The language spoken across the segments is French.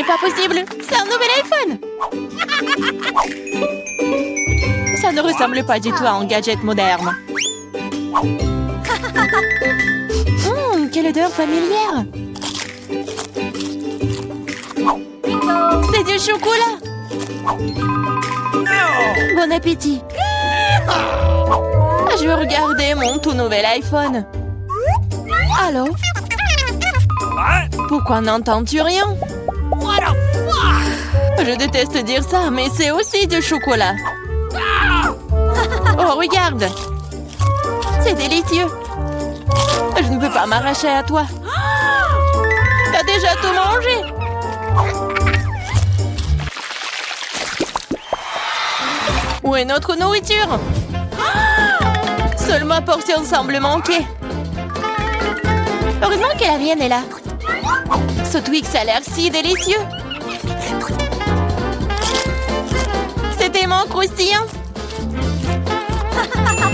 n'est pas possible. C'est un nouvel iPhone. Ça ne ressemble pas du tout à un gadget moderne. Quelle odeur familière. C'est du chocolat. Bon appétit. Je veux regarder mon tout nouvel iPhone. Allô? Pourquoi n'entends-tu rien? Je déteste dire ça, mais c'est aussi du chocolat. Oh, regarde. C'est délicieux. Je ne peux pas m'arracher à toi. T'as déjà tout mangé. Où est notre nourriture? Seule ma portion semble manquer. Heureusement que la mienne est là. Ce Twix a l'air si délicieux. C'est tellement croustillant.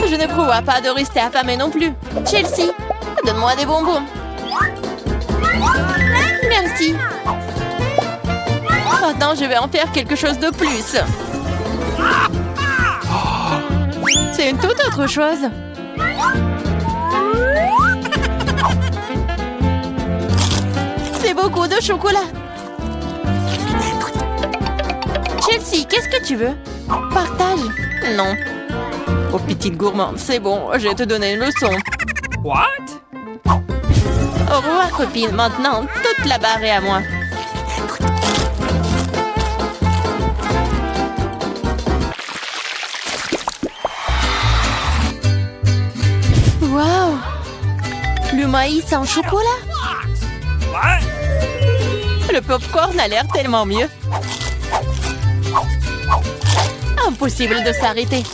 Je ne prévois pas de rester affamée non plus. Chelsea, donne-moi des bonbons. Merci. Maintenant, je vais en faire quelque chose de plus. C'est une toute autre chose. C'est beaucoup de chocolat. Chelsea, qu'est-ce que tu veux? Partage. Non. Oh, petite gourmande, c'est bon, je vais te donner une leçon. What? Au revoir, copine. Maintenant, toute la barre est à moi. Waouh! Le maïs en chocolat? What? Le popcorn a l'air tellement mieux. Impossible de s'arrêter.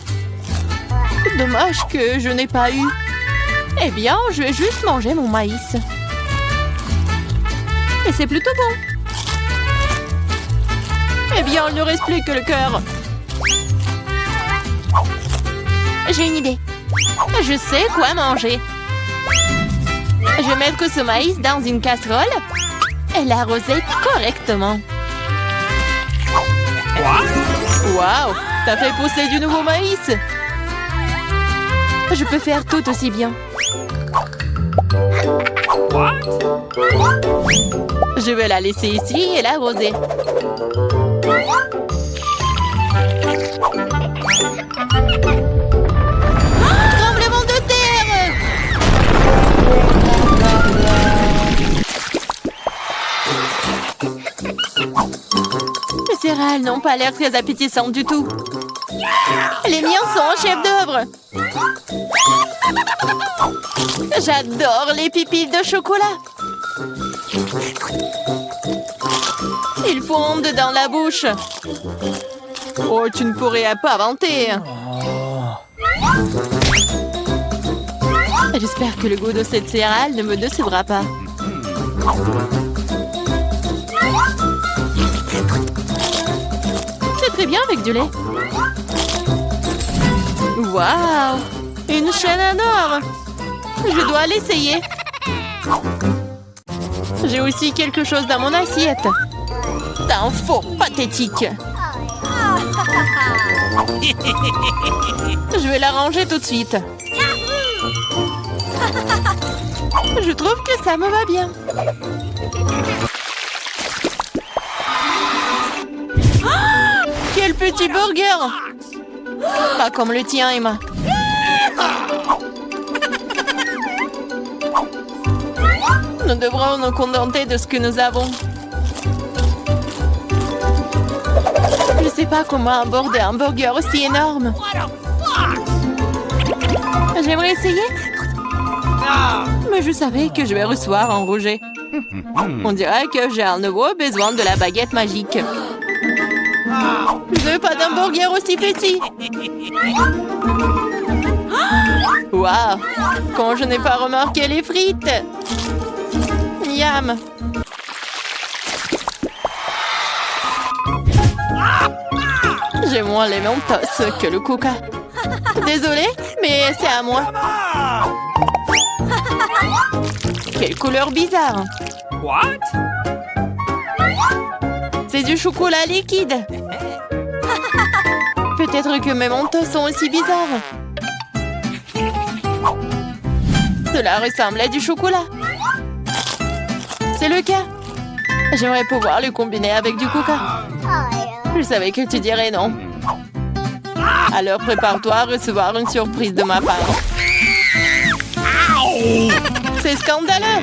Dommage que je n'ai pas eu. Eh bien, je vais juste manger mon maïs. Et c'est plutôt bon. Eh bien, il ne reste plus que le cœur. J'ai une idée. Je sais quoi manger. Je vais mettre ce maïs dans une casserole et l'arroser correctement. Waouh! T'as fait pousser du nouveau maïs! Je peux faire tout aussi bien. What? Je vais la laisser ici et l'arroser. Tremblement de terre! Les céréales n'ont pas l'air très appétissantes du tout. Les miens sont en chef-d'œuvre. J'adore les pipilles de chocolat. Ils fondent dans la bouche. Oh, tu ne pourrais pas vanter. J'espère que le goût de cette céréale ne me décevra pas. C'est très bien avec du lait. Waouh! Une chaîne en or! Je dois l'essayer. J'ai aussi quelque chose dans mon assiette. T'es un faux pathétique. Je vais la ranger tout de suite. Je trouve que ça me va bien. Quel petit burger! Pas comme le tien, Emma. Nous devrons nous contenter de ce que nous avons. Je ne sais pas comment aborder un burger aussi énorme. J'aimerais essayer. Mais je savais que je vais recevoir un rejet. On dirait que j'ai à nouveau besoin de la baguette magique. Je veux pas d'un burger aussi petit. Waouh! Quand je n'ai pas remarqué les frites. Miam! J'ai moins les Mentos que le Coca. Désolée, mais c'est à moi. Quelle couleur bizarre! What? du chocolat liquide. Peut-être que mes mentos sont aussi bizarres. Cela ressemble à du chocolat. C'est le cas. J'aimerais pouvoir le combiner avec du coca. Je savais que tu dirais non. Alors prépare-toi à recevoir une surprise de ma part. C'est scandaleux.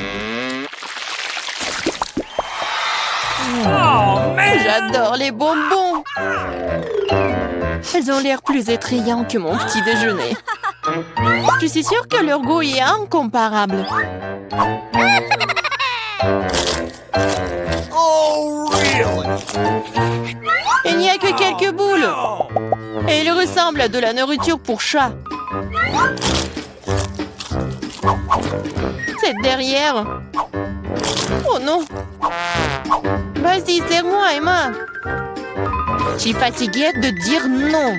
Oh, man! J'adore les bonbons. Elles ont l'air plus attrayants que mon petit déjeuner. Je suis sûre que leur goût est incomparable. Oh, really? Il n'y a que quelques boules. Et ils ressemblent à de la nourriture pour chat. C'est derrière. Oh non. Vas-y, serre-moi, Emma. Je suis fatiguée de dire non.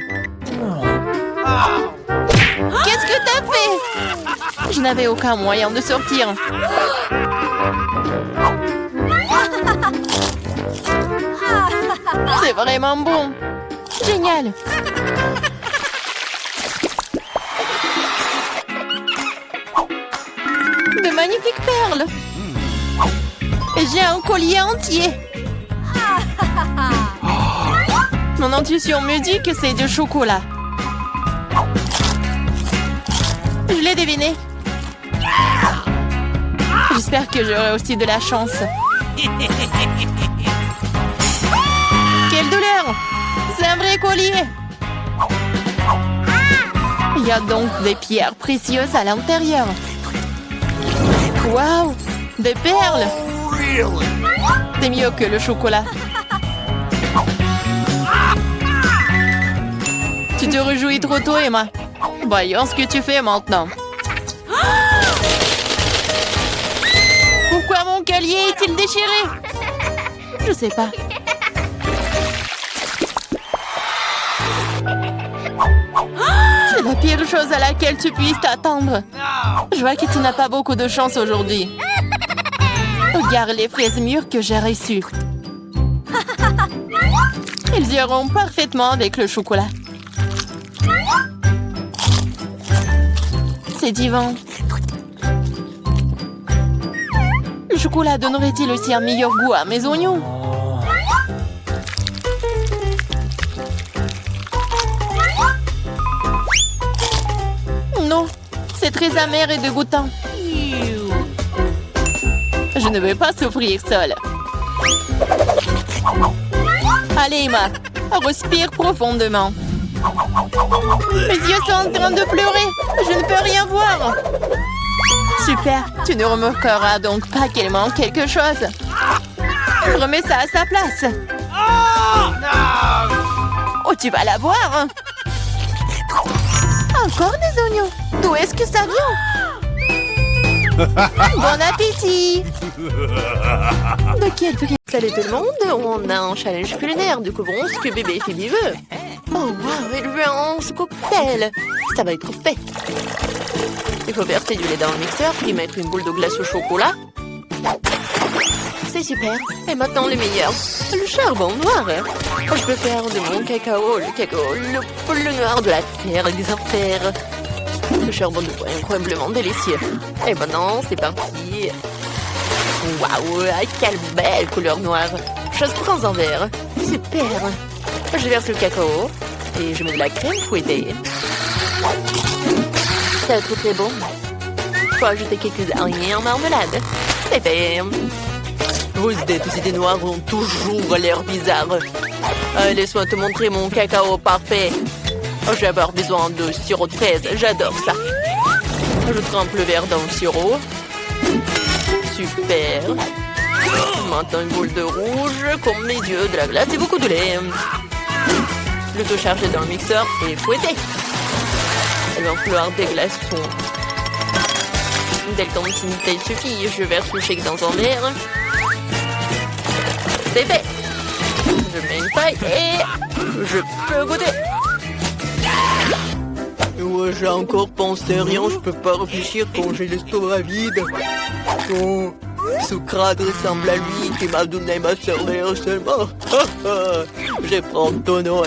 Qu'est-ce que t'as fait? Je n'avais aucun moyen de sortir. C'est vraiment bon. Génial. De magnifiques perles. J'ai un collier entier. Mon intuition me dit que c'est du chocolat. Je l'ai deviné. J'espère que j'aurai aussi de la chance. Quelle douleur! C'est un vrai collier! Il y a donc des pierres précieuses à l'intérieur. Waouh! Des perles! Really? C'est mieux que le chocolat. Tu te réjouis trop tôt, Emma. Voyons ce que tu fais maintenant. Pourquoi mon collier est-il déchiré? Je sais pas. C'est la pire chose à laquelle tu puisses t'attendre. Je vois que tu n'as pas beaucoup de chance aujourd'hui. Regarde les fraises mûres que j'ai reçues. Ils iront parfaitement avec le chocolat. C'est divin. Le chocolat donnerait-il aussi un meilleur goût à mes oignons? Non, c'est très amer et dégoûtant. Je ne veux pas souffrir seule. Allez, Emma, respire profondément. Mes yeux sont en train de pleurer. Je ne peux rien voir. Super, tu ne remarqueras donc pas qu'il manque quelque chose. Remets ça à sa place. Oh, tu vas la voir. Encore des oignons. D'où est-ce que ça vient? Bon appétit. De quel prix? Salut tout le monde, on a un challenge culinaire. Découvrons ce que bébé Phoebe veut. Oh wow, elle veut un cocktail. Ça va être fait. Il faut verser du lait dans le mixeur, puis mettre une boule de glace au chocolat. C'est super. Et maintenant le meilleur, le charbon noir. Je peux faire de mon cacao, le noir de la terre et des enfers. Le charbon de bois est incroyablement délicieux. Et maintenant, c'est parti. Waouh, quelle belle couleur noire. Je prends un verre. Super. Je verse le cacao et je mets de la crème fouettée. Ça va être très bon. Il faut ajouter quelques araignées en marmelade. C'est fait. Vos idées noires ont toujours l'air bizarres. Laisse-moi te montrer mon cacao parfait. Je vais avoir besoin de sirop de fraise. J'adore ça. Je trempe le verre dans le sirop. Super. Maintenant une boule de rouge, comme mes yeux, de la glace et beaucoup de lait. Le tout chargé dans le mixeur et fouetté. Il va falloir des glaçons. Dès que ton petit bouteille suffit, je verse le shake dans un verre. C'est fait. Je mets une paille et je peux goûter. Ouais, j'ai encore pensé rien, je peux pas réfléchir quand j'ai l'estomac vide. Oh, Ce crâne ressemble à lui qui m'a donné ma cervelle seulement. Je prends ton nom.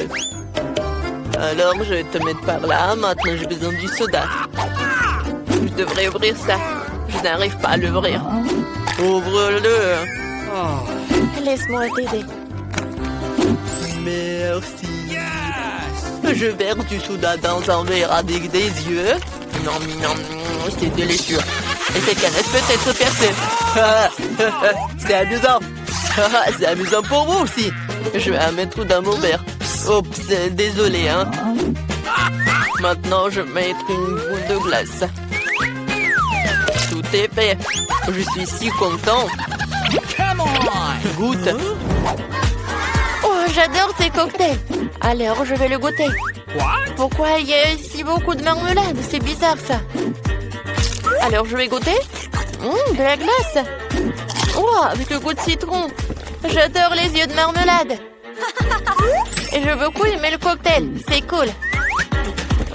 Alors, je vais te mettre par là. Maintenant, j'ai besoin du soda. Je devrais ouvrir ça. Je n'arrive pas à l'ouvrir. Ouvre-le. Laisse-moi t'aider. Merci. Je verse du soda dans un verre avec des yeux. Non, c'est délicieux. Et cette canette peut être percée. C'est amusant. C'est amusant pour vous aussi. Je vais la mettre dans mon verre. Oups, désolé, hein. Maintenant, je vais mettre une boule de glace. Tout est fait. Je suis si content. Goûte. Oh, j'adore ces cocktails. Alors, je vais le goûter. Pourquoi il y a si beaucoup de marmelade? C'est bizarre, ça. Alors, je vais goûter. De la glace. Oh, avec le goût de citron. J'adore les yeux de marmelade. Et je veux beaucoup aimer le cocktail. C'est cool.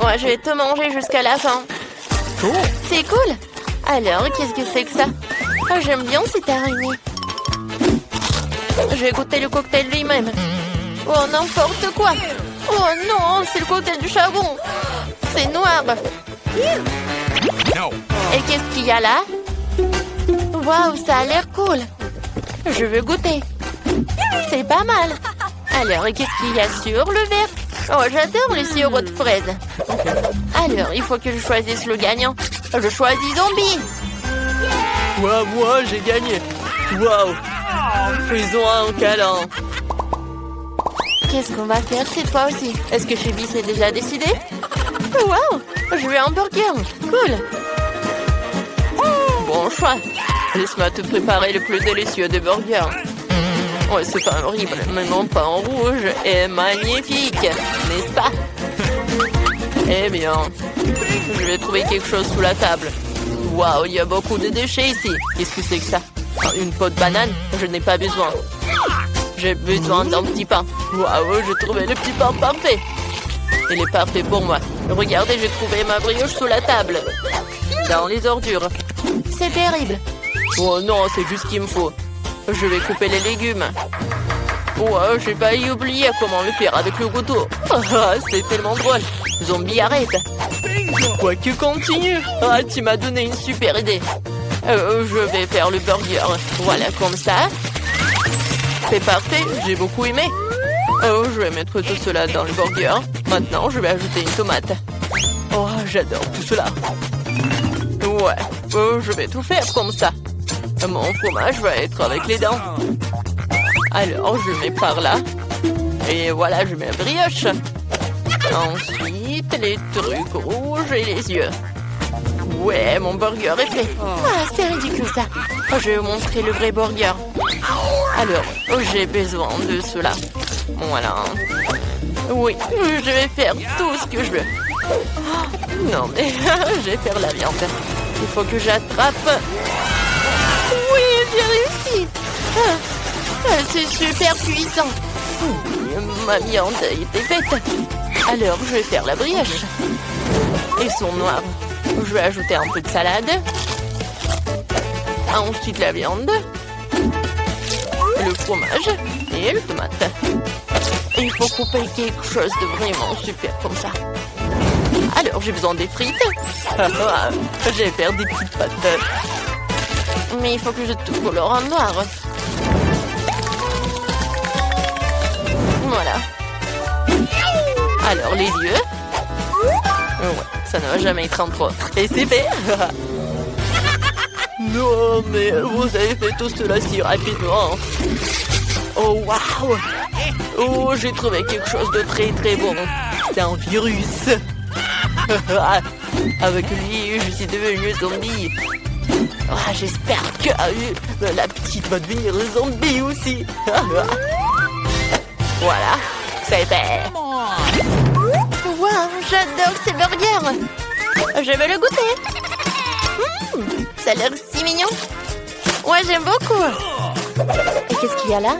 Ouais, je vais te manger jusqu'à la fin. C'est cool. Alors, qu'est-ce que c'est que ça? Oh, j'aime bien cette araignée. Je vais goûter le cocktail lui-même. Oh, n'importe quoi. Oh non, c'est le cocktail du charbon. C'est noir. Et qu'est-ce qu'il y a là? Waouh, ça a l'air cool. Je veux goûter. C'est pas mal. Alors, qu'est-ce qu'il y a sur le verre? Oh, j'adore le sirop de fraise. Alors, il faut que je choisisse le gagnant. Je choisis Zombie. Ouais, moi, j'ai gagné. Waouh. Faisons un câlin. Qu'est-ce qu'on va faire cette fois aussi? Est-ce que Phoebe s'est déjà décidé? Waouh, je veux un burger. Cool. Bon choix. Laisse-moi te préparer le plus délicieux des burgers. Ouais, c'est pas horrible, mais mon pain en rouge est magnifique, n'est-ce pas? Eh bien, je vais trouver quelque chose sous la table. Waouh, il y a beaucoup de déchets ici. Qu'est-ce que c'est que ça? Une peau de banane? Je n'ai pas besoin. J'ai besoin d'un petit pain. Waouh, j'ai trouvé le petit pain parfait. Il est parfait pour moi. Regardez, j'ai trouvé ma brioche sous la table. Dans les ordures. C'est terrible. Oh non, c'est juste ce qu'il me faut. Je vais couper les légumes. Wow, j'ai failli oublier comment le faire avec le couteau. C'est tellement drôle. Zombie, arrête. Quoi que continue. Ah, tu m'as donné une super idée. Je vais faire le burger. Voilà, comme ça. C'est parfait, j'ai beaucoup aimé. Oh, je vais mettre tout cela dans le burger. Maintenant, je vais ajouter une tomate. Oh, j'adore tout cela. Ouais, je vais tout faire comme ça. Mon fromage va être avec les dents. Alors, je mets par là. Et voilà, je mets la brioche. Ensuite, les trucs rouges et les yeux. Ouais, mon burger est prêt. Ah, c'est ridicule ça. Je vais vous montrer le vrai burger. Alors, j'ai besoin de cela. Voilà. Oui, je vais faire tout ce que je veux. Non, mais je vais faire la viande. Il faut que j'attrape. Oui, j'ai réussi. C'est super puissant. Ma viande était faite. Alors, je vais faire la brioche. Ils sont noirs. Je vais ajouter un peu de salade. Ensuite, la viande. Le fromage et le tomate. Il faut couper quelque chose de vraiment super comme ça. Alors, j'ai besoin des frites. Je vais faire des petites pâtes. Mais il faut que je tout colore en noir. Voilà. Alors, les yeux. Ouais, ça ne va jamais être en trop. Et c'est fait. Non, mais vous avez fait tout cela si rapidement. Oh, waouh. Oh, j'ai trouvé quelque chose de très très bon. C'est un virus. Avec lui, je suis devenu zombie. J'espère que la petite va devenir zombie aussi. Voilà, c'est fait. Wow, j'adore ces burgers. Je vais le goûter. Ça a l'air si mignon. Ouais, j'aime beaucoup. Et qu'est-ce qu'il y a là?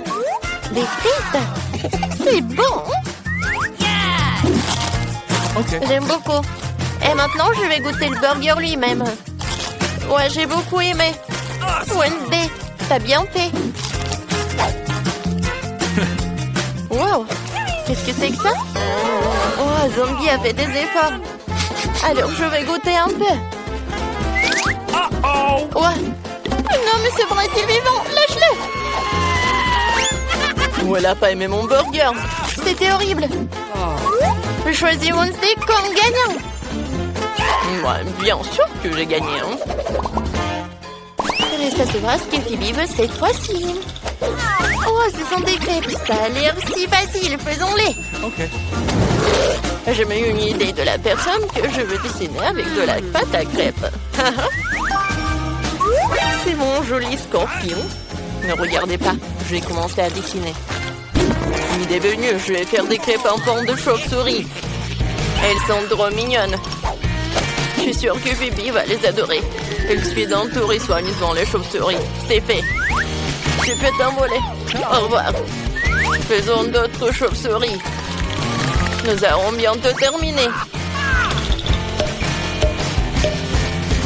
Des frites. C'est bon. J'aime beaucoup. Et maintenant, je vais goûter le burger lui-même. Ouais, j'ai beaucoup aimé. Wednesday, t'as bien fait. Wow, qu'est-ce que c'est que ça? Oh, Zombie a fait des efforts. Alors, je vais goûter un peu. Ouais. Non, mais ce vrai-il vivant? Lâche-le! Oh, elle a pas aimé mon burger. C'était horrible. Je choisis Wednesday comme gagnant. Ouais, bien sûr que j'ai gagné. Hein. Reste à savoir ce que Phoebe veut cette fois-ci. Oh, ce sont des crêpes. Ça a l'air si facile. Faisons-les. Ok. J'ai eu une idée de la personne que je veux dessiner avec de la pâte à crêpes. C'est mon joli scorpion. Ne regardez pas, je vais commencer à dessiner. L'idée est venue, je vais faire des crêpes en forme de chauve-souris. Elles sont trop mignonnes. Je suis sûre que Phoebe va les adorer. Elle suit d'entourer soigneusement les chauves-souris. C'est fait. Tu peux t'envoler. Au revoir. Faisons d'autres chauves-souris. Nous allons bientôt terminer.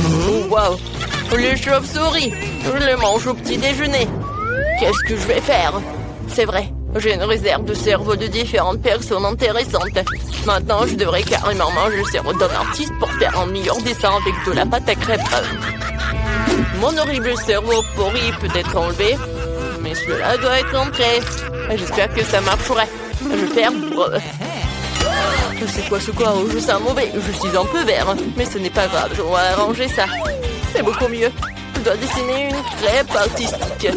Oh, wow. Les chauves-souris. Je les mange au petit déjeuner. Qu'est-ce que je vais faire? C'est vrai. J'ai une réserve de cerveau de différentes personnes intéressantes. Maintenant, je devrais carrément manger le cerveau d'un artiste pour faire un meilleur dessin avec de la pâte à crêpes. Mon horrible cerveau pourri peut être enlevé, mais cela doit être entré. J'espère que ça marcherait. Je perds. C'est quoi ce corps? Je sens mauvais. Je suis un peu vert, mais ce n'est pas grave. Je vais arranger ça. C'est beaucoup mieux. Je dois dessiner une crêpe artistique.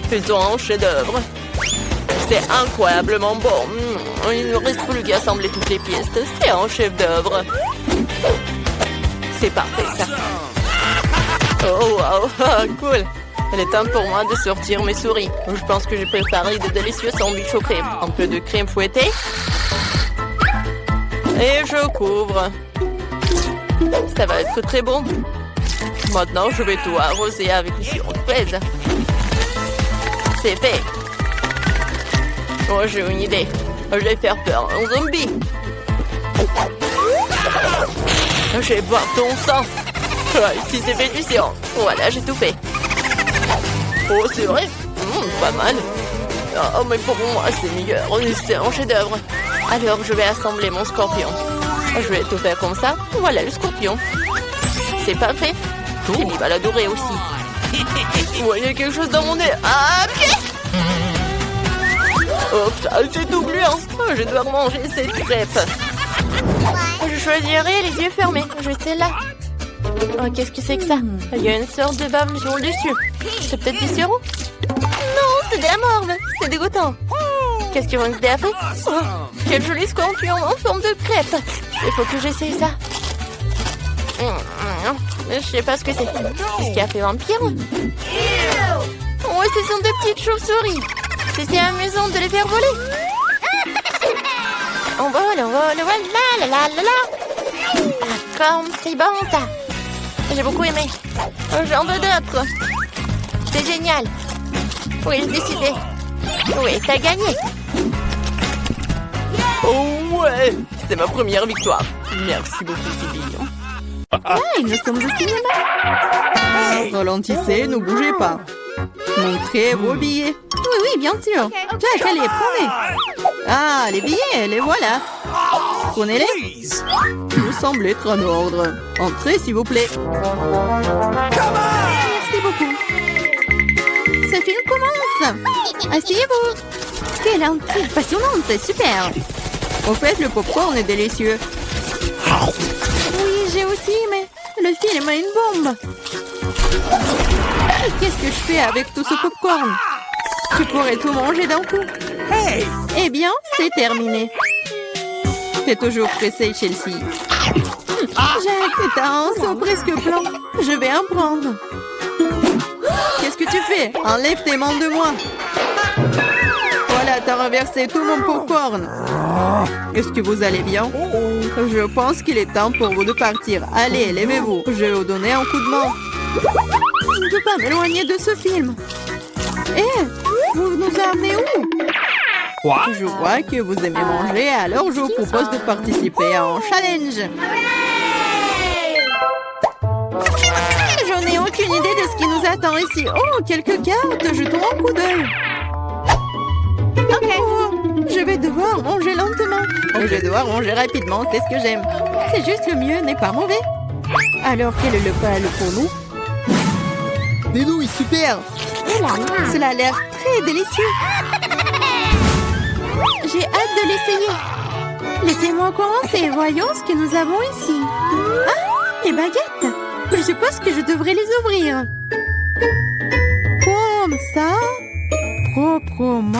Faisons un chef-d'œuvre. C'est incroyablement bon. Il ne reste plus qu'à assembler toutes les pièces. C'est un chef-d'œuvre. C'est parfait, ça. Oh, wow. Cool. Il est temps pour moi de sortir mes souris. Je pense que j'ai préparé de délicieux sandwichs aux crèmes. Un peu de crème fouettée. Et je couvre. Ça va être très bon. Maintenant, je vais tout arroser avec le sirop de fraise. C'est fait. Oh, j'ai une idée. Je vais faire peur à un zombie. Je vais boire ton sang. Si c'est fait du sang. Voilà, j'ai tout fait. Oh, c'est vrai. Pas mal. Oh, mais pour moi, c'est meilleur. C'est un chef-d'œuvre. Alors, je vais assembler mon scorpion. Je vais tout faire comme ça. Voilà le scorpion. C'est parfait. Il va l'adorer aussi. Ouais, il y a quelque chose dans mon nez. Ah, pied! Oh, c'est tout gluant. Je dois manger cette crêpe. Je choisirai les yeux fermés. Je vais celle-là. Oh, qu'est-ce que c'est que ça? Il y a une sorte de bave sur le dessus. C'est peut-être du sirop? Non, c'est de la morve. C'est dégoûtant. Qu'est-ce que Wednesday a fait? Oh, quel joli scorpion en forme de crêpe. Il faut que j'essaye ça. Je sais pas ce que c'est. Qu'est-ce qu'il a fait vampire? Oh, ce sont des petites chauves-souris. C'est amusant de les faire voler. On vole, voilà, la la la la. Ah, comme c'est bon ça. J'ai beaucoup aimé. J'en veux d'autres. C'est génial. Oui, j'ai décidé. Oui, t'as gagné. Oh ouais, c'est ma première victoire. Merci beaucoup, Phoebe. Nous sommes au cinéma. Ralentissez, ne bougez pas. Montrez vos billets. Oui, oui, bien sûr. Jack, allez, prenez. Ah, les billets, les voilà. Prenez-les. Vous semblez être en ordre. Entrez, s'il vous plaît. Merci beaucoup. Ce film commence. Asseyez-vous. Quelle intrigue passionnante, super. Au fait, le popcorn est délicieux. Oui, j'ai aussi aimé. Le film est une bombe. Qu'est-ce que je fais avec tout ce popcorn? Tu pourrais tout manger d'un coup. Hey! Eh bien, c'est terminé. T'es toujours pressé, Chelsea. Jack, t'as un seau presque blanc. Je vais en prendre. Qu'est-ce que tu fais? Enlève tes mains de moi. Voilà, t'as renversé tout mon popcorn. Est-ce que vous allez bien? Je pense qu'il est temps pour vous de partir. Allez, levez-vous. Je vais vous donner un coup de main. Je ne peux pas m'éloigner de ce film. Vous nous amenez où? Quoi? Je vois que vous aimez manger, alors je vous propose de participer à un challenge. Je n'ai aucune aucune idée de ce qui nous attend ici. Oh, quelques cartes, jetons un coup d'œil. Oh, je vais devoir manger lentement. Je vais devoir manger rapidement, c'est ce que j'aime. C'est juste le mieux, n'est pas mauvais. Alors, quel est le plat pour nous? Des nouilles, super! Cela a l'air très délicieux. J'ai hâte de l'essayer. Laissez-moi commencer. Voyons ce que nous avons ici. Ah, les baguettes. Je suppose que je devrais les ouvrir. Comme ça. Proprement,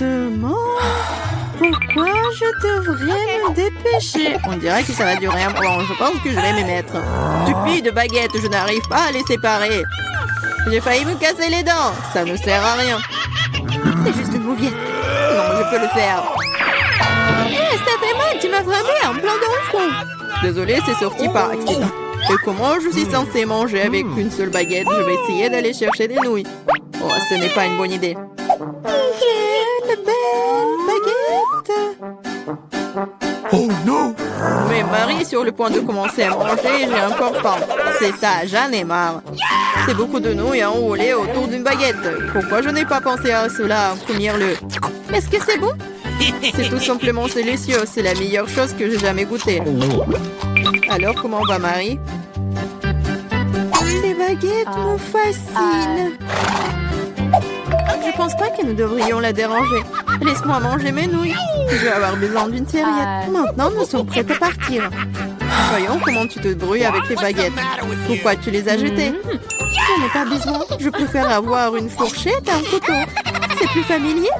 lentement. Pourquoi je devrais me dépêcher? On dirait que ça va durer un moment. Je pense que je vais m'y mettre. Stupide baguette, je n'arrive pas à les séparer. J'ai failli me casser les dents. Ça ne sert à rien. C'est juste une mouillette. Non, je peux le faire. Ça fait mal, tu m'as frappé en plein dans le front. Désolée, c'est sorti par accident. Et comment je suis censée manger avec une seule baguette? Je vais essayer d'aller chercher des nouilles. Oh, ce n'est pas une bonne idée. Quelle belle baguette! Oh non! Mais Marie est sur le point de commencer à manger et j'ai encore faim. C'est ça, j'en ai marre. C'est beaucoup de nouilles enroulées autour d'une baguette. Pourquoi je n'ai pas pensé à cela en premier lieu? Est-ce que c'est bon? C'est tout simplement délicieux. C'est la meilleure chose que j'ai jamais goûtée. Alors, comment va Marie? Ces baguettes me fascinent. Je pense pas que nous devrions la déranger. Laisse-moi manger mes nouilles. Je vais avoir besoin d'une serviette. Maintenant, nous sommes prêts à partir. Voyons comment tu te débrouilles avec les baguettes. Pourquoi tu les as jetées? Je n'ai pas besoin. Je préfère avoir une fourchette et un couteau. C'est plus familier.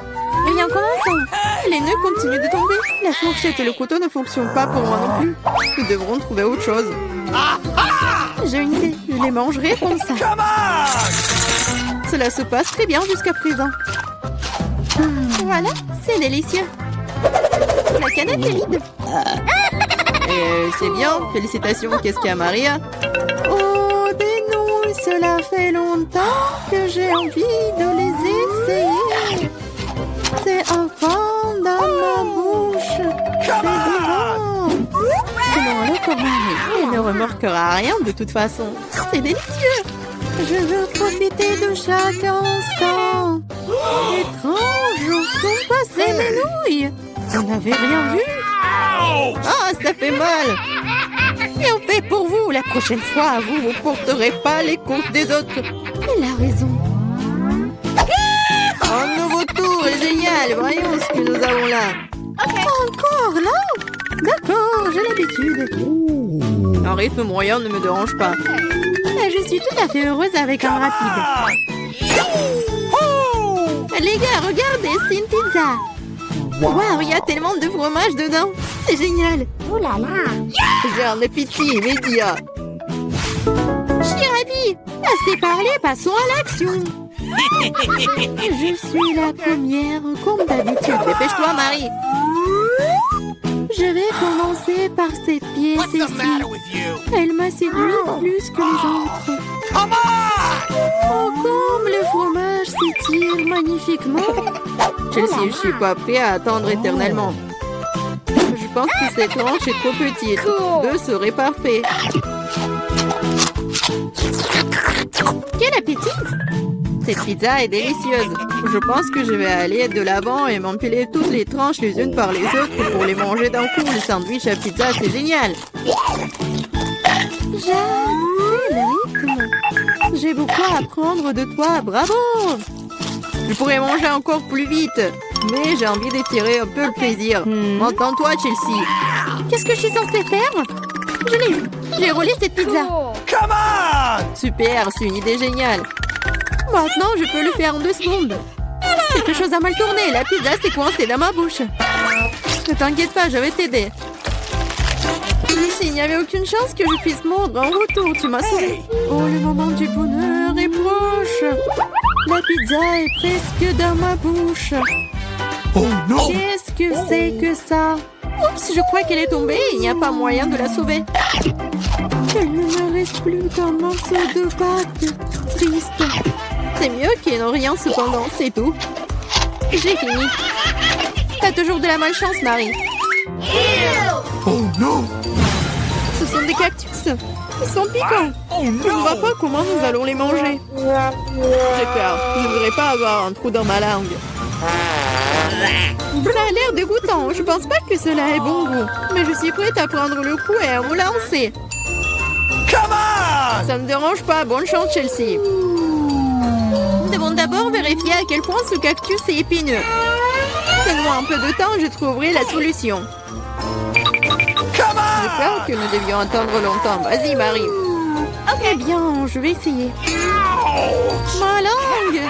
Rien commençons. Les nœuds continuent de tomber. La fourchette et le couteau ne fonctionnent pas pour moi non plus. Nous devrons trouver autre chose. J'ai une idée. Je les mangerai comme ça. Cela se passe très bien jusqu'à présent. Voilà, c'est délicieux. La canette est vide. C'est bien. Félicitations. Qu'est-ce qu'il y a, Maria? Oh, des nouilles. Cela fait longtemps que j'ai envie de les essayer. C'est un fond dans ma bouche. C'est divin. Comment le Marie? Elle ne remarquera rien de toute façon. C'est délicieux. Je veux profiter de chaque instant. Étrange, où sont passées mes nouilles? Vous n'avez rien vu? Ah, ça fait mal. Bien fait pour vous. La prochaine fois, vous ne porterez pas les comptes des autres. Elle a raison. Un nouveau tour est génial. Voyons ce que nous avons là. Encore là? D'accord, j'ai l'habitude. Un rythme moyen ne me dérange pas. Je suis tout à fait heureuse avec un rapide. Les gars, regardez, c'est une pizza. Waouh, il y a tellement de fromage dedans. C'est génial. Oh là là. J'ai un appétit immédiat. Je suis ravie. Assez parlé, passons à l'action. Je suis la première, comme d'habitude. Dépêche-toi, Marie. Je vais commencer par cette pièce ici. Elle m'a séduit plus que les autres. Oh, comme le fromage s'étire magnifiquement. Chelsea, je suis pas prêt à attendre éternellement. Je pense que cette tranche est trop petite. Deux seraient parfaits. Quel appétit! Cette pizza est délicieuse. Je pense que je vais aller de l'avant et m'empiler toutes les tranches les unes par les autres pour les manger d'un coup. Le sandwich à pizza, c'est génial. J'adore le rythme. J'ai beaucoup à apprendre de toi. Bravo! Je pourrais manger encore plus vite, mais j'ai envie d'étirer un peu le plaisir. Entends-toi, Chelsea. Qu'est-ce que je suis censée faire? Je l'ai eu. J'ai roulé cette pizza. Come on! Super, c'est une idée géniale. Maintenant, je peux le faire en 2 secondes. Quelque chose a mal tourné. La pizza s'est coincée dans ma bouche. Ne t'inquiète pas, je vais t'aider. Il n'y avait aucune chance que je puisse mordre en retour. Tu m'as sauvé. Oh, le moment du bonheur est proche. La pizza est presque dans ma bouche. Oh non! Qu'est-ce que c'est que ça? Oups, je crois qu'elle est tombée. Il n'y a pas moyen de la sauver. Il ne me reste plus qu'un morceau de pâte. Triste. C'est mieux qu'il n'en rien cependant, c'est tout. J'ai fini. T'as toujours de la malchance, Marie. Oh non! Ce sont des cactus. Ils sont piquants. Oh Je ne vois pas comment nous allons les manger. J'ai peur. Je ne voudrais pas avoir un trou dans ma langue. Ça a l'air dégoûtant. Je pense pas que cela ait bon goût. Mais je suis prête à prendre le coup et à me lancer. Come on! Ça ne me dérange pas. Bonne chance, Chelsea. Nous devons d'abord vérifier à quel point ce cactus est épineux. Donne-moi un peu de temps, je trouverai la solution. Come J'ai on! peur que nous devions attendre longtemps. Vas-y, Marie. Eh bien, je vais essayer. Ma langue!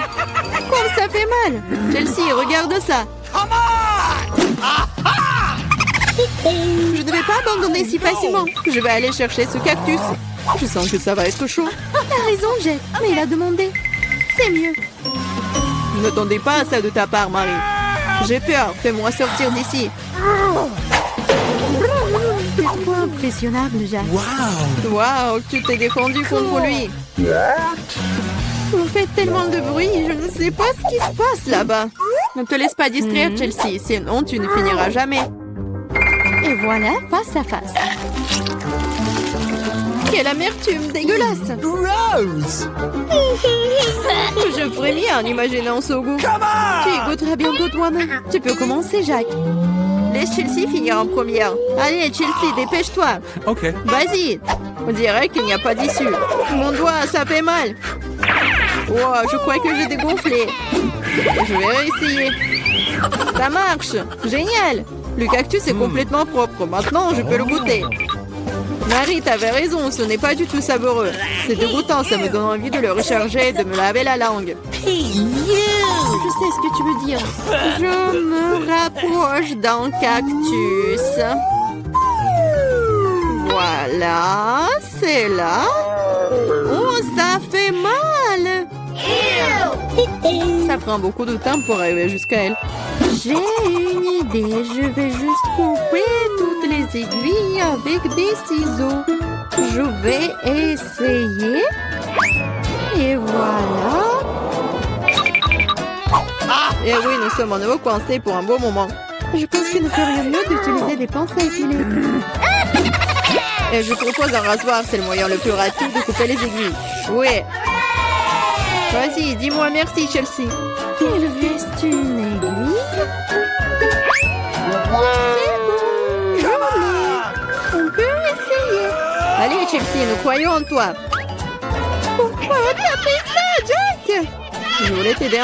Comme ça fait mal! Chelsea, regarde ça! Come on! Je ne vais pas abandonner si facilement. Je vais aller chercher ce cactus. Je sens que ça va être chaud. T'as raison, Jack. Mais il a demandé. C'est mieux. Je n'attendais pas à ça de ta part, Marie. J'ai peur. Fais-moi sortir d'ici. C'est trop impressionnable, Jack. Wow! Waouh, tu t'es défendu contre lui. Vous faites tellement de bruit, je ne sais pas ce qui se passe là-bas. Ne te laisse pas distraire, Chelsea, sinon tu ne finiras jamais. Et voilà, face à face. Quelle amertume dégueulasse. Gross! Je frémis en imaginant ce goût. Come Tu y on! goûteras bientôt toi-même. Tu peux commencer, Jack. Laisse Chelsea finir en première. Allez, Chelsea, dépêche-toi. OK. Vas-y. On dirait qu'il n'y a pas d'issue. Mon doigt, ça fait mal. Wow, je crois que j'ai dégonflé. Je vais réessayer. Ça marche. Génial. Le cactus est complètement propre. Maintenant, je peux le goûter. Marie, t'avais raison. Ce n'est pas du tout savoureux. C'est dégoûtant. Ça me donne envie de le recharger et de me laver la langue. Je sais ce que tu veux dire. Je me rapproche d'un cactus. Voilà, c'est là. Oh, ça fait mal. Ça prend beaucoup de temps pour arriver jusqu'à elle. J'ai une idée. Je vais juste couper toutes les aiguilles avec des ciseaux. Je vais essayer. Et voilà. Et oui, nous sommes à nouveau coincés pour un beau moment. Je pense qu'il ne ferait mieux d'utiliser des pinces à épiler. Et je propose un rasoir, c'est le moyen le plus rapide de couper les aiguilles. Oui. Vas-y, dis-moi merci, Chelsea. Il reste une aiguille. C'est bon, je l'ai. On peut essayer. Allez, Chelsea, nous croyons en toi. Pourquoi t'as fait ça, Jack? Je voulais t'aider.